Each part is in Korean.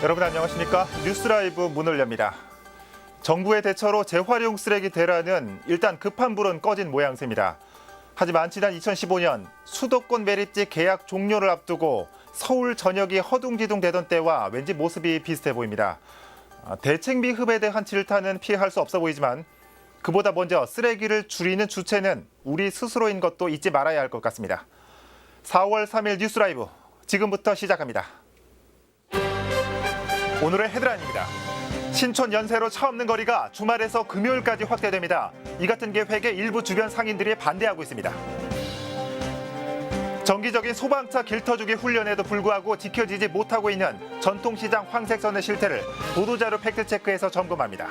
여러분 안녕하십니까? 뉴스라이브 문을 엽니다. 정부의 대처로 재활용 쓰레기 대란은 일단 급한 불은 꺼진 모양새입니다. 하지만 지난 2015년 수도권 매립지 계약 종료를 앞두고 서울 전역이 허둥지둥 되던 때와 왠지 모습이 비슷해 보입니다. 대책 미흡에 대한 질타는 피할 수 없어 보이지만 그보다 먼저 쓰레기를 줄이는 주체는 우리 스스로인 것도 잊지 말아야 할 것 같습니다. 4월 3일 뉴스라이브 지금부터 시작합니다. 오늘의 헤드라인입니다. 신촌 연세로 차 없는 거리가 주말에서 금요일까지 확대됩니다. 이 같은 계획에 일부 주변 상인들이 반대하고 있습니다. 정기적인 소방차 길터주기 훈련에도 불구하고 지켜지지 못하고 있는 전통시장 황색선의 실태를 보도자료 팩트체크해서 점검합니다.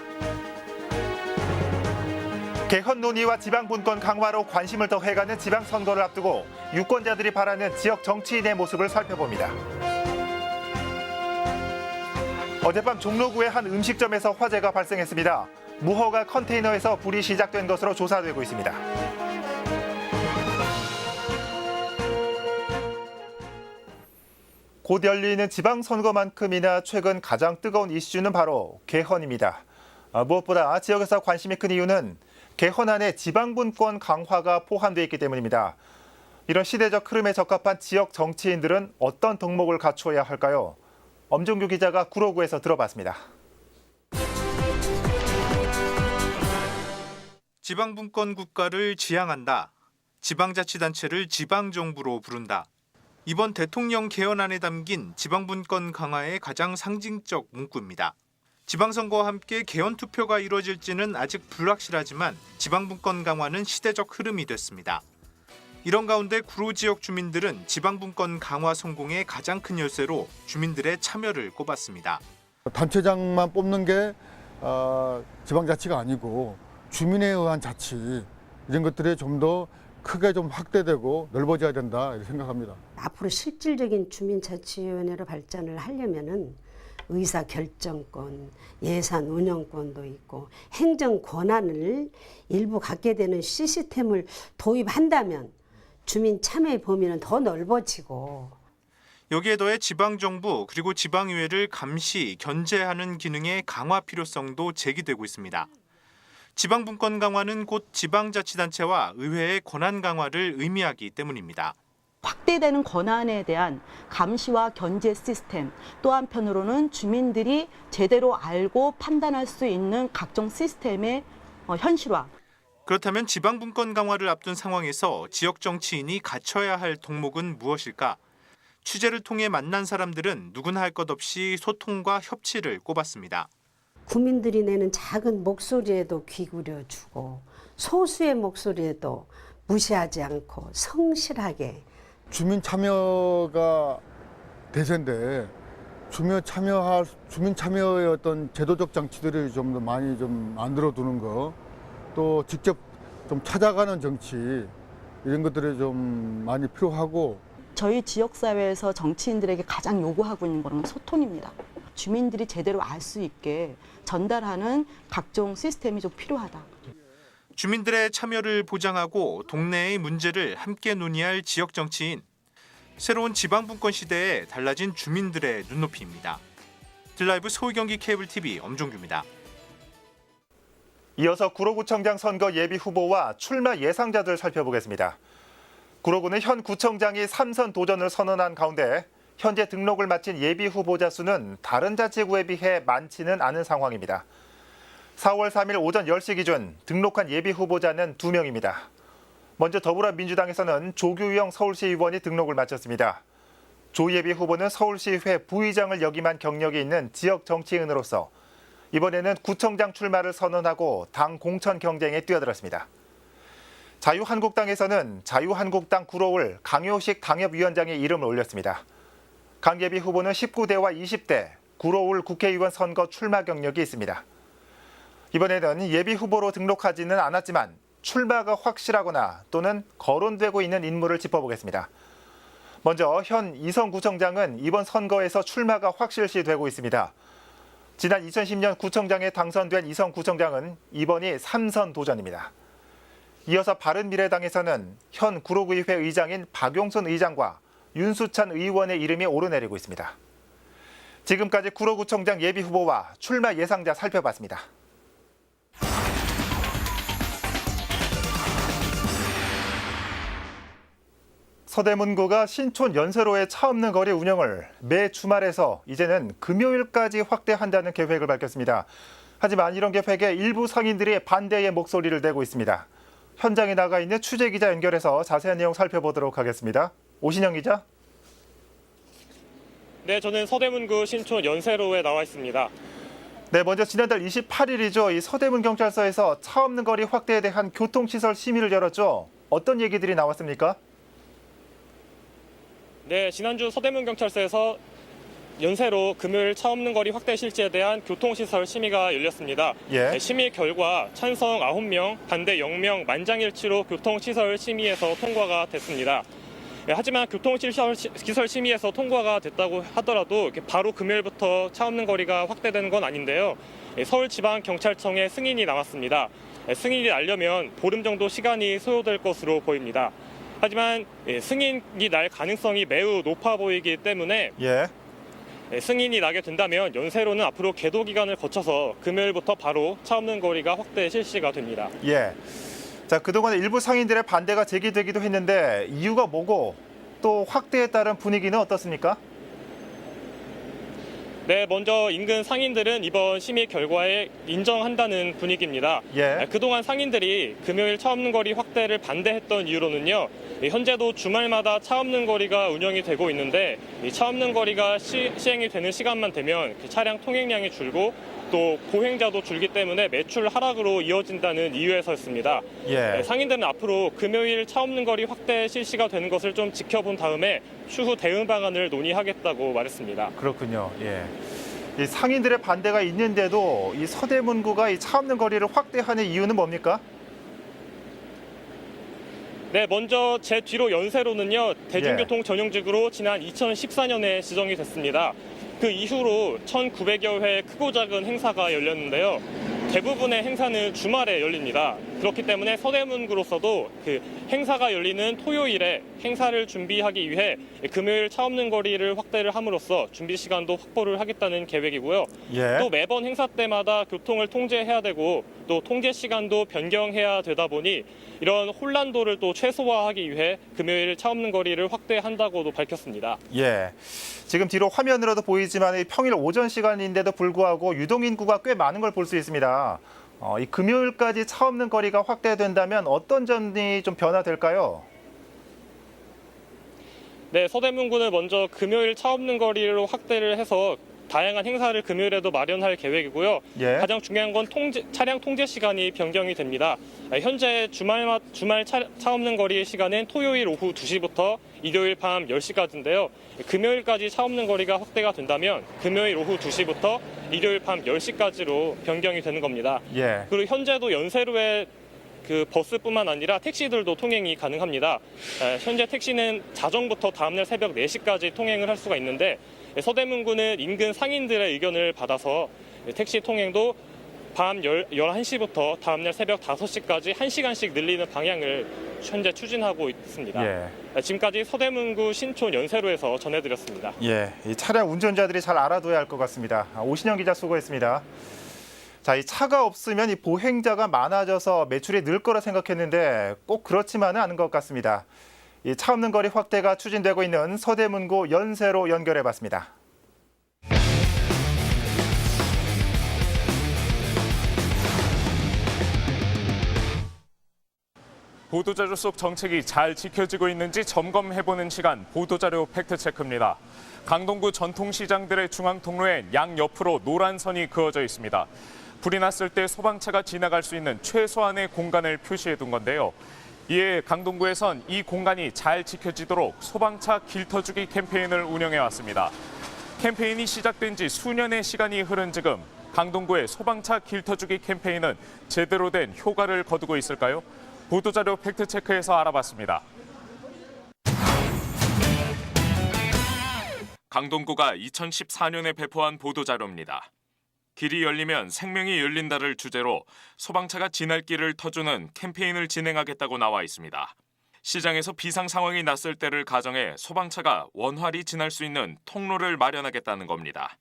개헌 논의와 지방분권 강화로 관심을 더해가는 지방선거를 앞두고 유권자들이 바라는 지역 정치인의 모습을 살펴봅니다. 어젯밤 종로구의 한 음식점에서 화재가 발생했습니다. 무허가 컨테이너에서 불이 시작된 것으로 조사되고 있습니다. 곧 열리는 지방선거만큼이나 최근 가장 뜨거운 이슈는 바로 개헌입니다. 무엇보다 지역에서 관심이 큰 이유는 개헌안에 지방분권 강화가 포함되어 있기 때문입니다. 이런 시대적 흐름에 적합한 지역 정치인들은 어떤 덕목을 갖추어야 할까요? 엄종규 기자가 구로구에서 들어봤습니다. 지방분권 국가를 지향한다. 지방자치단체를 지방정부로 부른다. 이번 대통령 개헌안에 담긴 지방분권 강화의 가장 상징적 문구입니다. 지방선거와 함께 개헌 투표가 이루어질지는 아직 불확실하지만 지방분권 강화는 시대적 흐름이 됐습니다. 이런 가운데 구로 지역 주민들은 지방분권 강화 성공의 가장 큰 열쇠로 주민들의 참여를 꼽았습니다. 단체장만 뽑는 게 지방자치가 아니고 주민에 의한 자치 이런 것들이 좀 더 크게 좀 확대되고 넓어져야 된다 이렇게 생각합니다. 앞으로 실질적인 주민자치위원회로 발전을 하려면은 의사 결정권, 예산 운영권도 있고 행정 권한을 일부 갖게 되는 시스템을 도입한다면 주민 참여의 범위는 더 넓어지고 여기에 더해 지방정부 그리고 지방의회를 감시, 견제하는 기능의 강화 필요성도 제기되고 있습니다. 지방분권 강화는 곧 지방자치단체와 의회의 권한 강화를 의미하기 때문입니다. 확대되는 권한에 대한 감시와 견제 시스템, 또 한편으로는 주민들이 제대로 알고 판단할 수 있는 각종 시스템의 현실화. 그렇다면 지방분권 강화를 앞둔 상황에서 지역 정치인이 갖춰야 할 덕목은 무엇일까? 취재를 통해 만난 사람들은 누구나 할 것 없이 소통과 협치를 꼽았습니다. 국민들이 내는 작은 목소리에도 귀 기울여주고 소수의 목소리에도 무시하지 않고 성실하게 주민 참여가 대세인데 주민 참여의 어떤 제도적 장치들이 좀 더 많이 좀 만들어 두는 거, 또 직접 좀 찾아가는 정치 이런 것들이 좀 많이 필요하고 저희 지역사회에서 정치인들에게 가장 요구하고 있는 것은 소통입니다. 주민들이 제대로 알 수 있게 전달하는 각종 시스템이 좀 필요하다. 주민들의 참여를 보장하고 동네의 문제를 함께 논의할 지역 정치인. 새로운 지방분권 시대에 달라진 주민들의 눈높이입니다. 딜라이브 서울 경기 케이블 TV 엄종규입니다. 이어서 구로구청장 선거 예비 후보와 출마 예상자들 살펴보겠습니다. 구로구는 현 구청장이 3선 도전을 선언한 가운데 현재 등록을 마친 예비 후보자 수는 다른 자치구에 비해 많지는 않은 상황입니다. 4월 3일 오전 10시 기준 등록한 예비 후보자는 2명입니다. 먼저 더불어민주당에서는 조규영 서울시 의원이 등록을 마쳤습니다. 조 예비 후보는 서울시회 부의장을 역임한 경력이 있는 지역 정치인으로서 이번에는 구청장 출마를 선언하고 당 공천 경쟁에 뛰어들었습니다. 자유한국당에서는 자유한국당 구로울 강효식 당협위원장의 이름을 올렸습니다. 강 예비 후보는 19대와 20대 구로울 국회의원 선거 출마 경력이 있습니다. 이번에는 예비 후보로 등록하지는 않았지만 출마가 확실하거나 또는 거론되고 있는 인물을 짚어보겠습니다. 먼저 현 이성구청장은 이번 선거에서 출마가 확실시되고 있습니다. 지난 2010년 구청장에 당선된 이성구청장은 이번이 3선 도전입니다. 이어서 바른미래당에서는 현 구로구의회 의장인 박용순 의장과 윤수찬 의원의 이름이 오르내리고 있습니다. 지금까지 구로구청장 예비 후보와 출마 예상자 살펴봤습니다. 서대문구가 신촌 연세로의 차 없는 거리 운영을 매 주말에서 이제는 금요일까지 확대한다는 계획을 밝혔습니다. 하지만 이런 계획에 일부 상인들이 반대의 목소리를 내고 있습니다. 현장에 나가 있는 취재기자 연결해서 자세한 내용 살펴보도록 하겠습니다. 오신영 기자. 네, 저는 서대문구 신촌 연세로에 나와 있습니다. 네, 먼저 지난달 28일이죠. 이 서대문 경찰서에서 차 없는 거리 확대에 대한 교통시설 심의를 열었죠. 어떤 얘기들이 나왔습니까? 네, 지난주 서대문 경찰서에서 연세로 금요일 차 없는 거리 확대 실시에 대한 교통시설 심의가 열렸습니다. 예. 심의 결과 찬성 9명, 반대 0명, 만장일치로 교통시설 심의에서 통과가 됐습니다. 하지만 교통시설 심의에서 통과가 됐다고 하더라도 바로 금요일부터 차 없는 거리가 확대되는 건 아닌데요. 서울지방경찰청의 승인이 나왔습니다. 승인이 나려면 보름 정도 시간이 소요될 것으로 보입니다. 하지만 승인이 날 가능성이 매우 높아 보이기 때문에 승인이 나게 된다면 연세로는 앞으로 계도 기간을 거쳐서 금요일부터 바로 차 없는 거리가 확대 실시가 됩니다. 예. 자, 그동안 일부 상인들의 반대가 제기되기도 했는데 이유가 뭐고 또 확대에 따른 분위기는 어떻습니까? 네, 먼저 인근 상인들은 이번 심의 결과에 인정한다는 분위기입니다. 예. 그동안 상인들이 금요일 차 없는 거리 확대를 반대했던 이유로는요. 현재도 주말마다 차 없는 거리가 운영이 되고 있는데 이 차 없는 거리가 시행이 되는 시간만 되면 차량 통행량이 줄고 또 보행자도 줄기 때문에 매출 하락으로 이어진다는 이유에서였습니다. 예. 상인들은 앞으로 금요일 차 없는 거리 확대 실시가 되는 것을 좀 지켜본 다음에 추후 대응 방안을 논의하겠다고 말했습니다. 그렇군요. 예. 이 상인들의 반대가 있는데도 이 서대문구가 이 차 없는 거리를 확대하는 이유는 뭡니까? 네, 먼저 제 뒤로 연세로는요, 대중교통 전용지구로 지난 2014년에 지정이 됐습니다. 그 이후로 1,900여 회 크고 작은 행사가 열렸는데요. 대부분의 행사는 주말에 열립니다. 그렇기 때문에 서대문구로서도 그 행사가 열리는 토요일에 행사를 준비하기 위해 금요일 차 없는 거리를 확대를 함으로써 준비 시간도 확보를 하겠다는 계획이고요. 예. 또 매번 행사 때마다 교통을 통제해야 되고 또 통제 시간도 변경해야 되다 보니 이런 혼란도를 또 최소화하기 위해 금요일 차 없는 거리를 확대한다고도 밝혔습니다. 예. 지금 뒤로 화면으로도 보이지만 이 평일 오전 시간인데도 불구하고 유동 인구가 꽤 많은 걸 볼 수 있습니다. 이 금요일까지 차 없는 거리가 확대된다면 어떤 점이 좀 변화될까요? 네, 서대문구는 먼저 금요일 차 없는 거리로 확대를 해서 다양한 행사를 금요일에도 마련할 계획이고요. 예. 가장 중요한 건 차량 통제 시간이 변경이 됩니다. 현재 주말 차 없는 거리 시간은 토요일 오후 2시부터 일요일 밤 10시까지인데요. 금요일까지 차 없는 거리가 확대가 된다면 금요일 오후 2시부터 일요일 밤 10시까지로 변경이 되는 겁니다. 예. 그리고 현재도 연세로에 그 버스뿐만 아니라 택시들도 통행이 가능합니다. 현재 택시는 자정부터 다음날 새벽 4시까지 통행을 할 수가 있는데 서대문구는 인근 상인들의 의견을 받아서 택시 통행도 밤 11시부터 다음날 새벽 5시까지 1시간씩 늘리는 방향을 현재 추진하고 있습니다. 예. 지금까지 서대문구 신촌 연세로에서 전해드렸습니다. 예. 이 차량 운전자들이 잘 알아둬야 할 것 같습니다. 오신영 기자 수고했습니다. 자, 이 차가 없으면 이 보행자가 많아져서 매출이 늘 거라 생각했는데 꼭 그렇지만은 않은 것 같습니다. 이 차 없는 거리 확대가 추진되고 있는 서대문구 연세로 연결해봤습니다. 보도자료 속 정책이 잘 지켜지고 있는지 점검해보는 시간, 보도자료 팩트체크입니다. 강동구 전통시장들의 중앙통로엔 양옆으로 노란 선이 그어져 있습니다. 불이 났을 때 소방차가 지나갈 수 있는 최소한의 공간을 표시해둔 건데요. 이에 강동구에선 이 공간이 잘 지켜지도록 소방차 길터주기 캠페인을 운영해왔습니다. 캠페인이 시작된 지 수년의 시간이 흐른 지금 강동구의 소방차 길터주기 캠페인은 제대로 된 효과를 거두고 있을까요? 보도자료 팩트체크에서 알아봤습니다. 강동구가 2014년에 배포한 보도자료입니다. 길이 열리면 생명이 열린다를 주제로 소방차가 지날 길을 터주는 캠페인을 진행하겠다고 나와 있습니다. 시장에서 비상 상황이 났을 때를 가정해 소방차가 원활히 지날 수 있는 통로를 마련하겠다는 겁니다.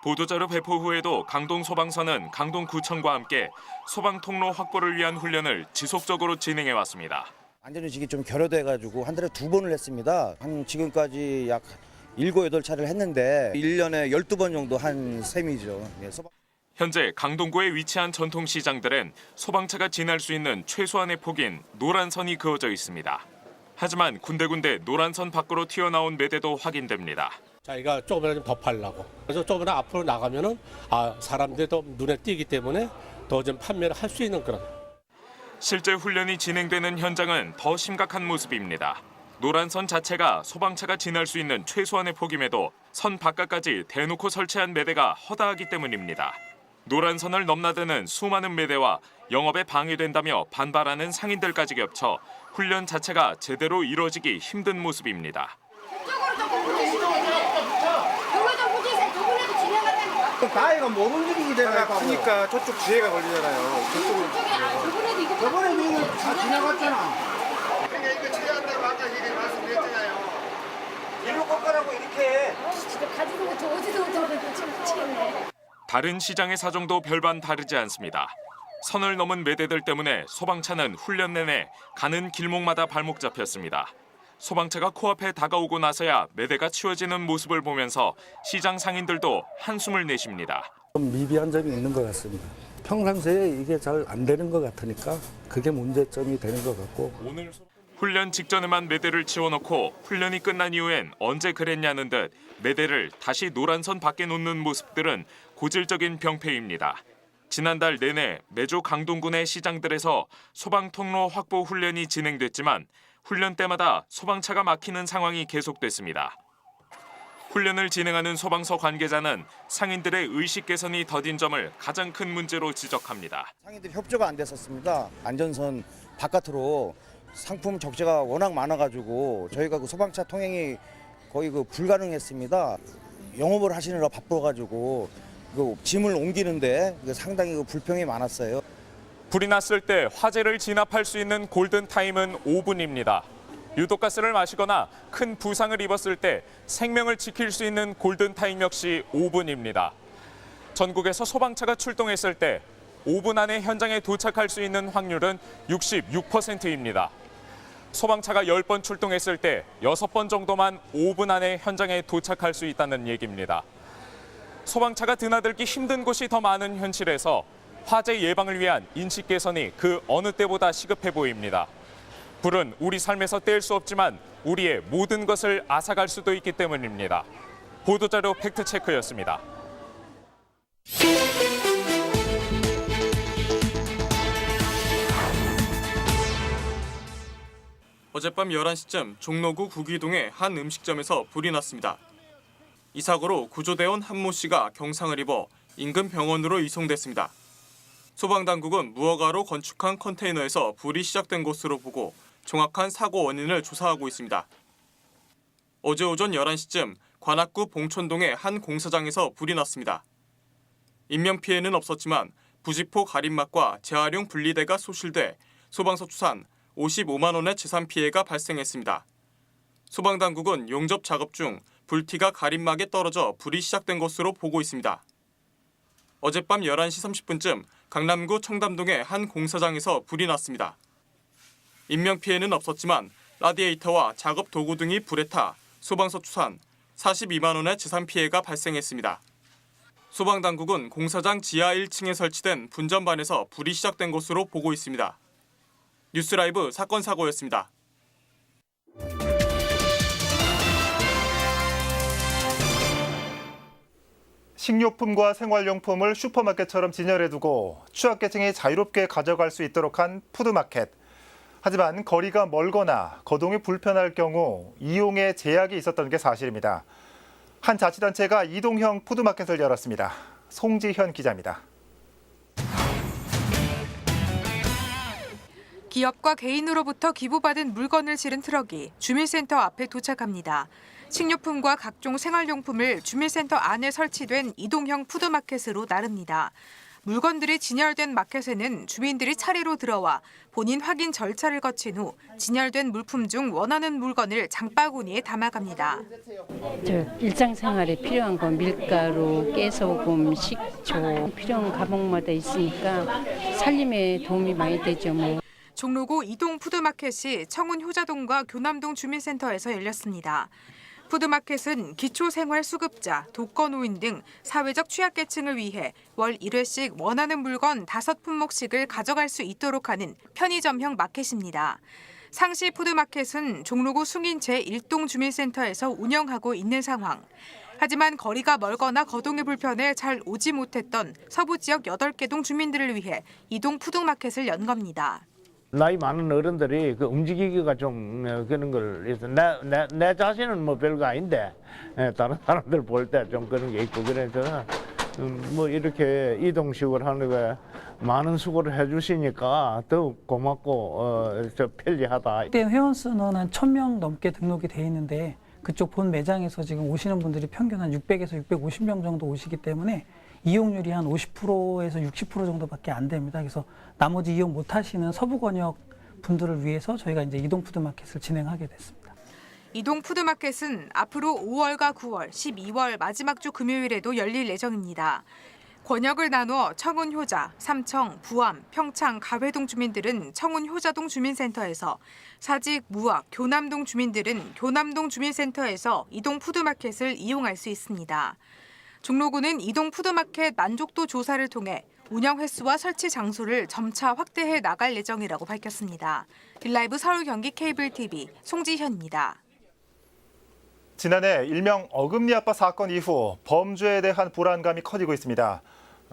보도자료 배포 후에도 강동소방서는 강동구청과 함께 소방통로 확보를 위한 훈련을 지속적으로 진행해왔습니다. 안전의식이 좀 결여돼가지고 한 달에 2번을 했습니다. 한 지금까지 약 7, 8차례를 했는데 1년에 12번 정도 한 셈이죠. 예, 현재 강동구에 위치한 전통시장들은 소방차가 지날 수 있는 최소한의 폭인 노란선이 그어져 있습니다. 하지만 군데군데 노란선 밖으로 튀어나온 매대도 확인됩니다. 자기가 조금이라도 더 팔려고. 그래서 조금이라도 앞으로 나가면은 사람들이 더 눈에 띄기 때문에 더 좀 판매를 할 수 있는 그런. 실제 훈련이 진행되는 현장은 더 심각한 모습입니다. 노란선 자체가 소방차가 지날 수 있는 최소한의 폭임에도 선 바깥까지 대놓고 설치한 매대가 허다하기 때문입니다. 노란선을 넘나드는 수많은 매대와 영업에 방해된다며 반발하는 상인들까지 겹쳐 훈련 자체가 제대로 이루어지기 힘든 모습입니다. 가해가 못 움직이게 되니까 크니까 저쪽 지혜가 걸리잖아요. 저번에도 이거 다 지나갔잖아. 그러니까 이거 처리한다고 아까 얘기 말씀드렸잖아요. 일로 꺾으라고 이렇게. 진짜 가지고 저 어디서 미치겠네. 다른 시장의 사정도 별반 다르지 않습니다. 선을 넘은 매대들 때문에 소방차는 훈련 내내 가는 길목마다 발목 잡혔습니다. 소방차가 코앞에 다가오고 나서야 매대가 치워지는 모습을 보면서 시장 상인들도 한숨을 내쉽니다. 좀 미비한 점이 있는 것 같습니다. 평상시에 이게 잘 안 되는 것 같으니까 그게 문제점이 되는 것 같고. 훈련 직전에만 매대를 치워놓고 훈련이 끝난 이후엔 언제 그랬냐는 듯 매대를 다시 노란선 밖에 놓는 모습들은 고질적인 병폐입니다. 지난달 내내 매주 강동군의 시장들에서 소방통로 확보 훈련이 진행됐지만 훈련 때마다 소방차가 막히는 상황이 계속됐습니다. 훈련을 진행하는 소방서 관계자는 상인들의 의식 개선이 더딘 점을 가장 큰 문제로 지적합니다. 상인들이 협조가 안 됐었습니다. 안전선 바깥으로 상품 적재가 워낙 많아가지고 저희가 그 소방차 통행이 거의 불가능했습니다. 영업을 하시느라 바빠가지고 짐을 옮기는데 상당히 불평이 많았어요. 불이 났을 때 화재를 진압할 수 있는 골든타임은 5분입니다. 유독가스를 마시거나 큰 부상을 입었을 때 생명을 지킬 수 있는 골든타임 역시 5분입니다. 전국에서 소방차가 출동했을 때 5분 안에 현장에 도착할 수 있는 확률은 66%입니다. 소방차가 10번 출동했을 때 6번 정도만 5분 안에 현장에 도착할 수 있다는 얘기입니다. 소방차가 드나들기 힘든 곳이 더 많은 현실에서 화재 예방을 위한 인식 개선이 그 어느 때보다 시급해 보입니다. 불은 우리 삶에서 뗄 수 없지만 우리의 모든 것을 앗아갈 수도 있기 때문입니다. 보도자료 팩트체크였습니다. 어젯밤 11시쯤 종로구 구기동의 한 음식점에서 불이 났습니다. 이 사고로 구조대원 한모 씨가 경상을 입어 인근 병원으로 이송됐습니다. 소방당국은 무허가로 건축한 컨테이너에서 불이 시작된 것으로 보고 정확한 사고 원인을 조사하고 있습니다. 어제 오전 11시쯤 관악구 봉천동의 한 공사장에서 불이 났습니다. 인명피해는 없었지만 부직포 가림막과 재활용 분리대가 소실돼 소방서 추산 55만 원의 재산 피해가 발생했습니다. 소방당국은 용접 작업 중 불티가 가림막에 떨어져 불이 시작된 것으로 보고 있습니다. 어젯밤 11시 30분쯤 강남구 청담동의 한 공사장에서 불이 났습니다. 인명피해는 없었지만 라디에이터와 작업 도구 등이 불에 타 소방서 추산 42만 원의 재산 피해가 발생했습니다. 소방당국은 공사장 지하 1층에 설치된 분전반에서 불이 시작된 것으로 보고 있습니다. 뉴스라이브 사건 사고였습니다. 식료품과 생활용품을 슈퍼마켓처럼 진열해두고 취약계층이 자유롭게 가져갈 수 있도록 한 푸드마켓. 하지만 거리가 멀거나 거동이 불편할 경우 이용에 제약이 있었던 게 사실입니다. 한 자치단체가 이동형 푸드마켓을 열었습니다. 송지현 기자입니다. 기업과 개인으로부터 기부받은 물건을 실은 트럭이 주민센터 앞에 도착합니다. 식료품과 각종 생활용품을 주민센터 안에 설치된 이동형 푸드마켓으로 나릅니다. 물건들이 진열된 마켓에는 주민들이 차례로 들어와 본인 확인 절차를 거친 후 진열된 물품 중 원하는 물건을 장바구니에 담아갑니다. 일상생활에 필요한 건 밀가루, 깨소금, 식초 필요한 과목마다 있으니까 살림에 도움이 많이 되죠. 종로구 이동 푸드마켓이 청운 효자동과 교남동 주민센터에서 열렸습니다. 푸드마켓은 기초생활수급자, 독거노인 등 사회적 취약계층을 위해 월 1회씩 원하는 물건 5품목씩을 가져갈 수 있도록 하는 편의점형 마켓입니다. 상시 푸드마켓은 종로구 숭인 제1동 주민센터에서 운영하고 있는 상황. 하지만 거리가 멀거나 거동이 불편해 잘 오지 못했던 서부 지역 8개 동 주민들을 위해 이동 푸드마켓을 연 겁니다. 나이 많은 어른들이 그 움직이기가 좀 그런 걸 해서 내 자신은 뭐 별거 아닌데 다른 사람들 볼 때 좀 그런 게 있고 그래서 뭐 이렇게 이동식으로 하는 거에 많은 수고를 해주시니까 더욱 고맙고 저 편리하다. 그때 회원 수는 한 1,000명 넘게 등록이 돼 있는데 그쪽 본 매장에서 지금 오시는 분들이 평균 한 600에서 650명 정도 오시기 때문에 이용률이 한 50%에서 60% 정도밖에 안 됩니다. 그래서 나머지 이용 못 하시는 서부 권역 분들을 위해서 저희가 이제 이동 푸드마켓을 진행하게 됐습니다. 이동 푸드마켓은 앞으로 5월과 9월, 12월 마지막 주 금요일에도 열릴 예정입니다. 권역을 나누어 청운 효자, 삼청, 부암, 평창, 가회동 주민들은 청운 효자동 주민센터에서, 사직, 무악, 교남동 주민들은 교남동 주민센터에서 이동 푸드마켓을 이용할 수 있습니다. 종로구는 이동 푸드마켓 만족도 조사를 통해 운영 횟수와 설치 장소를 점차 확대해 나갈 예정이라고 밝혔습니다. 딜라이브 서울 경기 케이블 TV 송지현입니다. 지난해 일명 어금니 아빠 사건 이후 범죄에 대한 불안감이 커지고 있습니다.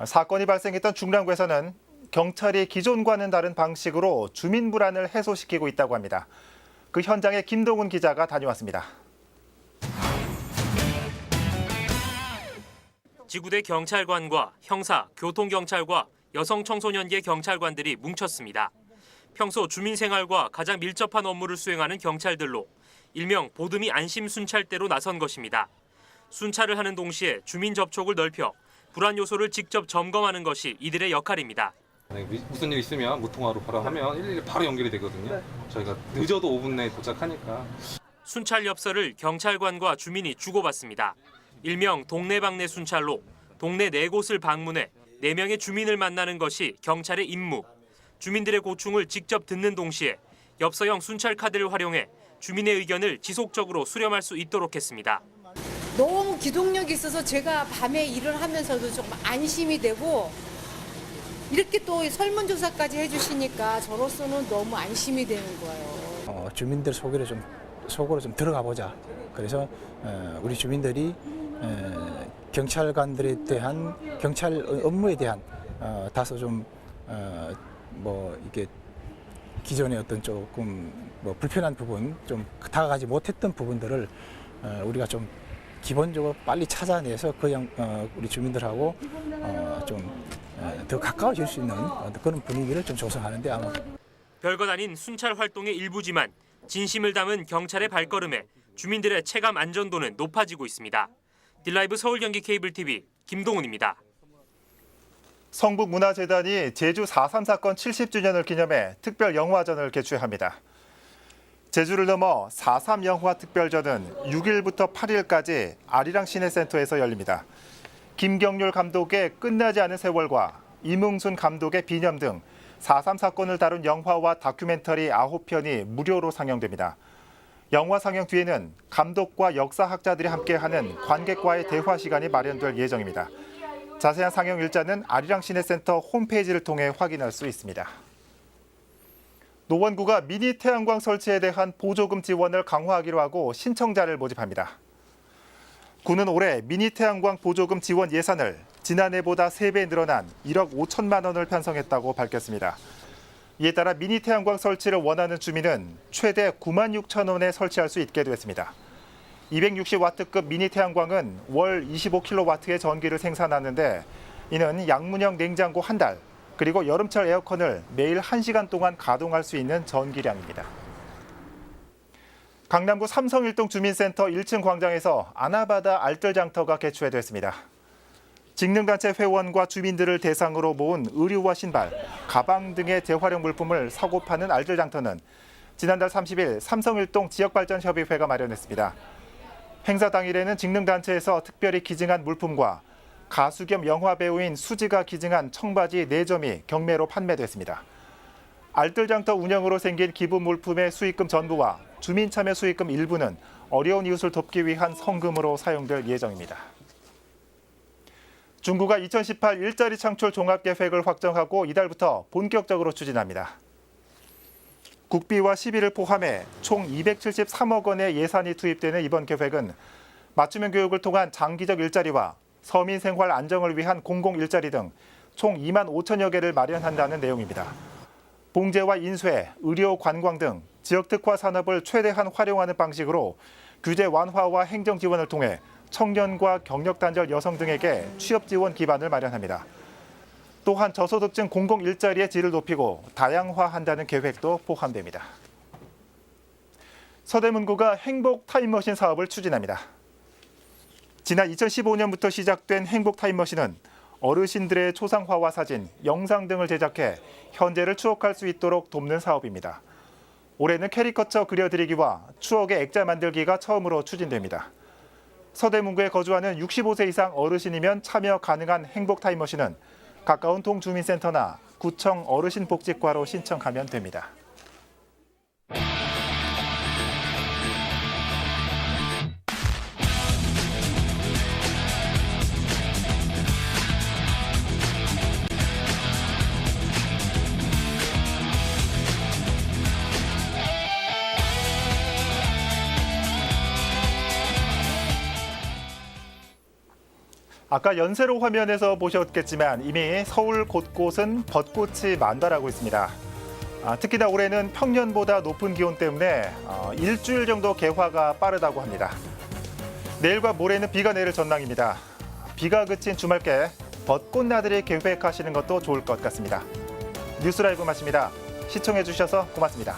사건이 발생했던 중랑구에서는 경찰이 기존과는 다른 방식으로 주민 불안을 해소시키고 있다고 합니다. 그 현장에 김동훈 기자가 다녀왔습니다. 지구대 경찰관과 형사, 교통경찰과 여성청소년계 경찰관들이 뭉쳤습니다. 평소 주민생활과 가장 밀접한 업무를 수행하는 경찰들로 일명 보듬이 안심 순찰대로 나선 것입니다. 순찰을 하는 동시에 주민 접촉을 넓혀 불안 요소를 직접 점검하는 것이 이들의 역할입니다. 무슨 일 있으면 무통화로 바로 하면 112 바로 연결이 되거든요. 저희가 늦어도 5분 내에 도착하니까. 순찰 엽서를 경찰관과 주민이 주고받습니다. 일명 동네방네 순찰로 동네 4곳을 방문해 4명의 주민을 만나는 것이 경찰의 임무. 주민들의 고충을 직접 듣는 동시에 엽서형 순찰 카드를 활용해 주민의 의견을 지속적으로 수렴할 수 있도록 했습니다. 너무 기동력이 있어서 제가 밤에 일을 하면서도 좀 안심이 되고 이렇게 또 설문조사까지 해주시니까 저로서는 너무 안심이 되는 거예요. 주민들 속으로 좀 들어가 보자. 그래서 우리 주민들이 경찰관들에 대한 경찰 업무에 대한 다소 좀 이게 기존의 어떤 조금 불편한 부분, 좀 다가가지 못했던 부분들을 우리가 좀 기본적으로 빨리 찾아내서 우리 주민들하고 좀 더 가까워질 수 있는 그런 분위기를 좀 조성하는데 아마 별것 아닌 순찰 활동의 일부지만 진심을 담은 경찰의 발걸음에 주민들의 체감 안전도는 높아지고 있습니다. 딜라이브 서울 경기 케이블 TV 김동훈입니다. 성북문화재단이 제주 4.3 사건 70주년을 기념해 특별 영화전을 개최합니다. 제주를 넘어 4.3 영화 특별전은 6일부터 8일까지 아리랑 시내센터에서 열립니다. 김경률 감독의 끝나지 않은 세월과 이뭉순 감독의 비념 등 4.3 사건을 다룬 영화와 다큐멘터리 9편이 무료로 상영됩니다. 영화 상영 뒤에는 감독과 역사학자들이 함께하는 관객과의 대화 시간이 마련될 예정입니다. 자세한 상영 일자는 아리랑 시내센터 홈페이지를 통해 확인할 수 있습니다. 노원구가 미니 태양광 설치에 대한 보조금 지원을 강화하기로 하고 신청자를 모집합니다. 구는 올해 미니 태양광 보조금 지원 예산을 지난해보다 3배 늘어난 1억 5천만 원을 편성했다고 밝혔습니다. 이에 따라 미니 태양광 설치를 원하는 주민은 최대 9만 6천 원에 설치할 수 있게 됐습니다. 260와트급 미니 태양광은 월 25kW의 전기를 생산하는데 이는 양문형 냉장고 1달, 그리고 여름철 에어컨을 매일 1시간 동안 가동할 수 있는 전기량입니다. 강남구 삼성일동 주민센터 1층 광장에서 아나바다 알뜰장터가 개최됐습니다. 직능단체 회원과 주민들을 대상으로 모은 의류와 신발, 가방 등의 재활용 물품을 사고 파는 알뜰장터는 지난달 30일 삼성일동 지역발전협의회가 마련했습니다. 행사 당일에는 직능단체에서 특별히 기증한 물품과 가수 겸 영화배우인 수지가 기증한 청바지 4점이 경매로 판매됐습니다. 알뜰장터 운영으로 생긴 기부 물품의 수익금 전부와 주민참여 수익금 일부는 어려운 이웃을 돕기 위한 성금으로 사용될 예정입니다. 중구가 2018 일자리 창출 종합계획을 확정하고 이달부터 본격적으로 추진합니다. 국비와 시비를 포함해 총 273억 원의 예산이 투입되는 이번 계획은 맞춤형 교육을 통한 장기적 일자리와 서민 생활 안정을 위한 공공 일자리 등 총 2만 5천여 개를 마련한다는 내용입니다. 봉제와 인쇄, 의료, 관광 등 지역 특화 산업을 최대한 활용하는 방식으로 규제 완화와 행정 지원을 통해 청년과 경력 단절 여성 등에게 취업 지원 기반을 마련합니다. 또한 저소득층 공공 일자리의 질을 높이고 다양화한다는 계획도 포함됩니다. 서대문구가 행복 타임머신 사업을 추진합니다. 지난 2015년부터 시작된 행복 타임머신은 어르신들의 초상화와 사진, 영상 등을 제작해 현재를 추억할 수 있도록 돕는 사업입니다. 올해는 캐리커처 그려드리기와 추억의 액자 만들기가 처음으로 추진됩니다. 서대문구에 거주하는 65세 이상 어르신이면 참여 가능한 행복 타임머신은 가까운 동주민센터나 구청 어르신복지과로 신청하면 됩니다. 아까 연세로 화면에서 보셨겠지만 이미 서울 곳곳은 벚꽃이 만발하고 있습니다. 특히나 올해는 평년보다 높은 기온 때문에 일주일 정도 개화가 빠르다고 합니다. 내일과 모레는 비가 내릴 전망입니다. 비가 그친 주말께 벚꽃 나들이 계획하시는 것도 좋을 것 같습니다. 뉴스라이브 마칩니다. 시청해 주셔서 고맙습니다.